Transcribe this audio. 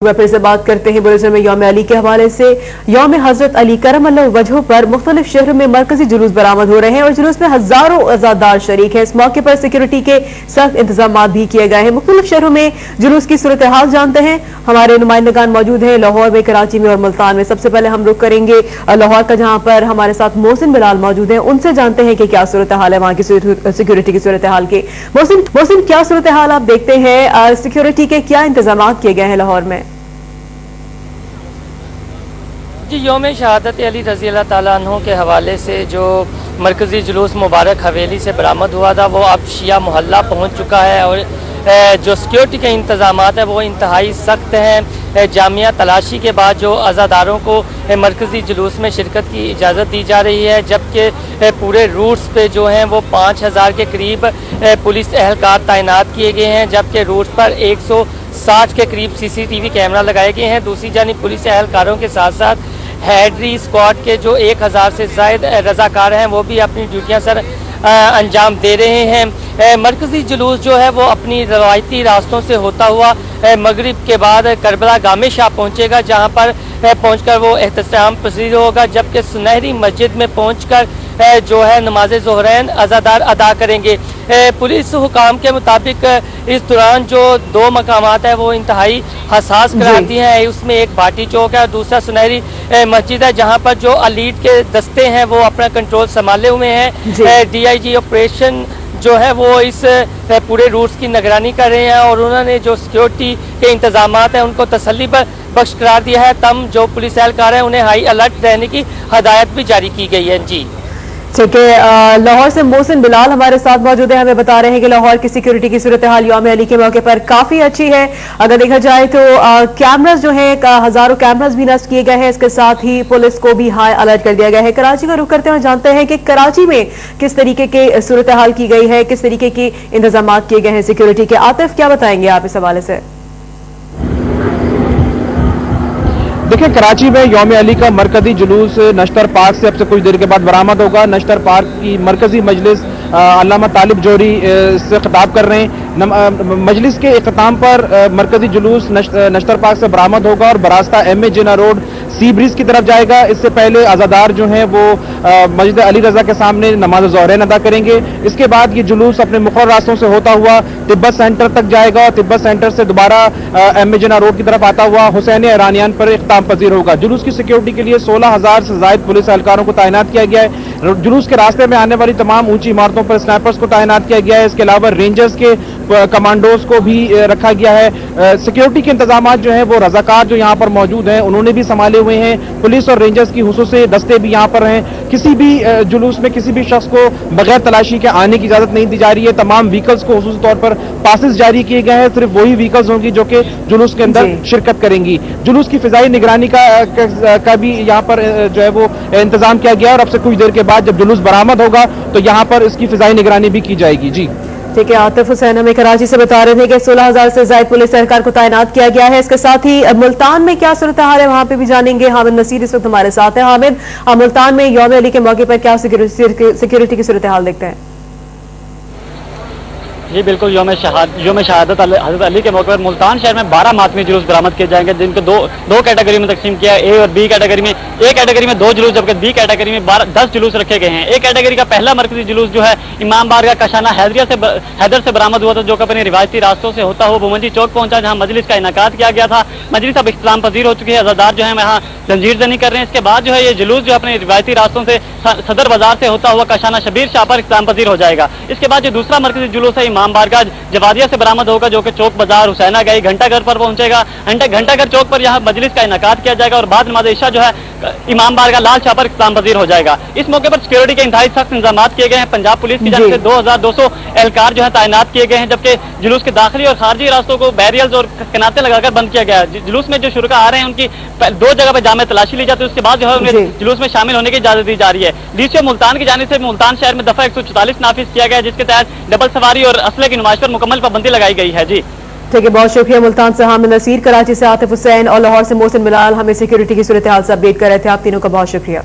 फिर से बात करते हैं बुलेटिन में यौम अली के हवाले से। यौम हजरत अली करमल्लाहु वजहू पर मुख्तलिफ शहरों में मरकजी जुलूस बरामद हो रहे हैं और जुलूस में हजारों अज़ादार शरीक हैं। इस मौके पर सिक्योरिटी के सख्त इंतजाम भी किए गए हैं। मुख्तलिफ शहरों में जुलूस की सूरत हाल जानते हैं, हमारे नुमाइंदगान मौजूद हैं लाहौर में, कराची में और मुल्तान में। सबसे पहले हम रुख करेंगे लाहौर का, जहां पर हमारे साथ मोहसिन बिलाल मौजूद है। उनसे जानते हैं कि क्या सूरत हाल है वहां की सिक्योरिटी की सूरत हाल की। मोहसिन, क्या सूरत हाल आप देखते हैं, सिक्योरिटी के क्या इंतजाम किए गए हैं लाहौर में? जी, यौम शहादत अली रज़ी अल्लाह ताला अन्हु के हवाले से जो मरकज़ी जुलूस मुबारक हवेली से बरामद हुआ था वो अब शिया मोहल्ला पहुंच चुका है और जो सिक्योरिटी के इंतजाम है वो इंतहाई सख्त हैं। जामिया तलाशी के बाद जो अज़ादारों को मरकज़ी जुलूस में शिरकत की इजाज़त दी जा रही है, जबकि पूरे रूट्स पे जो हैं वो 5000 के करीब पुलिस एहलकार तैनात किए गए हैं, जबकि रूट्स पर 160 के करीब CCTV कैमरा लगाए गए हैं। दूसरी जानिब पुलिस एहलकारों के साथ साथ हैडरी स्क्वाड के जो 1000 से ज़ायद रज़ाकार हैं वो भी अपनी ड्यूटियां सर अंजाम दे रहे हैं। मरकज़ी जुलूस जो है वो अपनी रवायती रास्तों से होता हुआ मगरिब के बाद करबला गामे शाह पहुँचेगा, जहाँ पर पहुँचकर वो एहतसाम पसीर होगा, जबकि सुनहरी मस्जिद में पहुँचकर जो है नमाज ज़ोहरैन अज़ादार अदा करेंगे। पुलिस हुकाम के मुताबिक इस दौरान जो 2 मकामात है वो इंतहाई हसास करार दिए हैं। उसमें एक भाटी चौक है और दूसरा सुनहरी मस्जिद है, जहां पर जो अलीट के दस्ते हैं वो अपना कंट्रोल संभाले हुए हैं। DIG ऑपरेशन जो है वो इस पूरे रूट्स की निगरानी कर रहे हैं और उन्होंने जो सिक्योरिटी के इंतजाम हैं उनको तसल्ली पर बख्श करार दिया है। तम जो पुलिस एहलकार हैं उन्हें हाई अलर्ट रहने की हदायत भी जारी की गई है। जी ठीक है, लाहौर से मोहसिन बिलाल हमारे साथ मौजूद है, हमें बता रहे हैं कि लाहौर की सिक्योरिटी की सूरत हाल यौम अली के मौके पर काफी अच्छी है। अगर देखा जाए तो कैमरास जो हैं हजारों कैमरास भी नस्ब किए गए हैं, इसके साथ ही पुलिस को भी हाई अलर्ट कर दिया गया है। कराची का रुख करते हुए जानते हैं कि कराची में किस तरीके की सूरत हाल की गई है, किस तरीके के इंतजाम किए गए हैं सिक्योरिटी के। आतिफ, क्या बताएंगे आप इस हवाले से? देखिए, कराची में यौम अली का मरकजी जुलूस नश्तर पार्क से अब से कुछ देर के बाद बरामद होगा। नश्तर पार्क की मरकजी मजलिस अल्लामा तालिब जोहरी से खिताब कर रहे हैं। मजलिस के इख्तिताम पर मरकजी जुलूस नश्तर पार्क से बरामद होगा और बरास्ता MA जिना रोड सी ब्रिज की तरफ जाएगा। इससे पहले अज़ादार जो हैं वो मस्जिद अली रजा के सामने नमाज ज़ोहरैन अदा करेंगे। इसके बाद ये जुलूस अपने मुक़र्रर रास्तों से होता हुआ तिब्बत सेंटर तक जाएगा और तिब्बत सेंटर से दोबारा MA जिना रोड की तरफ आता हुआ हुसैन इरानियान पर इख्तिताम पजीर होगा। जुलूस की सिक्योरिटी के लिए 16000 से ज़ायद पुलिस एहलकारों को तैनात किया गया है। जुलूस के रास्ते में आने वाली तमाम ऊंची इमारतों पर स्नाइपर्स को तैनात किया गया है। इसके अलावा रेंजर्स के कमांडोज को भी रखा गया है। सिक्योरिटी के इंतजाम जो हैं वो रजाकार जो यहाँ पर मौजूद हैं उन्होंने भी संभाले हुए हैं। पुलिस और रेंजर्स की हुसूसी दस्ते भी यहाँ पर हैं। किसी भी जुलूस में किसी भी शख्स को बगैर तलाशी के आने की इजाजत नहीं दी जा रही है। तमाम व्हीकल्स को खुसूसी तौर पर पासेस जारी किए गए हैं। सिर्फ वही व्हीकल्स होंगी जो कि जुलूस के अंदर शिरकत करेंगी। जुलूस की फिजाई निगरानी का भी यहाँ पर जो है वो इंतजाम किया गया और अब से कुछ देर के बाद जब जुलूस बरामद होगा तो यहाँ पर इसकी फिजाई निगरानी भी की जाएगी। जी ठीक है, आतिफ हुसैन हमें कराची से बता रहे थे कि 16000 से ज्यादा पुलिस एहलकार को तैनात किया गया है। इसके साथ ही मुल्तान में क्या सूरत हाल है वहां पे भी जानेंगे। हामिद नसीर इस वक्त हमारे साथ है। हामिद, मुल्तान में यौम अली के मौके पर क्या सिक्योरिटी की सूरत हाल देखते हैं? जी बिल्कुल, यौम शहादत हज़रत अली के मौके पर मुल्तान शहर में 12 मातमी जुलूस बरामद किए जाएंगे, जिनको दो कैटेगरी में तकसीम किया है। A और B कैटेगरी में, A कैटेगरी में 2 जुलूस जबकि B कैटेगरी में 10 जुलूस रखे गए हैं। A कैटेगरी का पहला मरकजी जुलूस जो है इमाम बारगाह कशाना हैदर से बरामद हुआ था, जो अपने रिवायती रास्तों से होता हुआ बुमंजी चौक पहुंचा, जहाँ मजलिस का इनाकात किया गया था। मजलिस अब इख्तिताम पजीर हो चुकी है। अज़ादार जो है यहाँ जंजीर जनी कर रहे हैं। इसके बाद जो है ये जुलूस जो अपने रिवायती रास्तों से सदर बाजार से होता हुआ कशाना शबीर शाह पर इख्तिताम पजीर हो जाएगा। इसके बाद जो दूसरा मरकजी जुलूस है इमाम बारगाह जवादिया से बरामद होगा, जो कि चौक बाजार हुसैना गई घंटाघर पर पहुंचेगा। घंटाघर चौक पर यहाँ मजलिस का इनाकात किया जाएगा और बाद नमाज इशा जो है इमाम बारगाह लाल शाह पर इख्तिताम पजीर हो जाएगा। इस मौके पर सिक्योरिटी के इंतहाई सख्त इंतजाम किए गए हैं। पंजाब पुलिस की जानिब से 2200 एहलकार जो है तैनात किए गए हैं, जबकि जुलूस के दाखिली और खारजी रास्तों को बैरियर्स और कनाते लगाकर बंद किया गया है। जुलूस में जो शुरुका आ रहे हैं उनकी 2 जगह पर जामे तलाशी ली जाती है, उसके बाद जो है उन्हें जुलूस में शामिल होने की इजाजत दी जा रही है। DCO मुल्तान की जानिब से मुल्तान शहर में दफा 144 नाफिज किया गया है, जिसके तहत डबल सवारी और असले की नुमाइश पर मुकम्मल पाबंदी लगाई गई है। जी ठीक है, बहुत शुक्रिया। मुल्तान से हामिद नसीर, कराची से आतिफ हुसैन और लाहौर से मोहसिन बिलाल हमें सिक्योरिटी की सूरत हाल से अपडेट कर रहे थे। आप तीनों का बहुत शुक्रिया।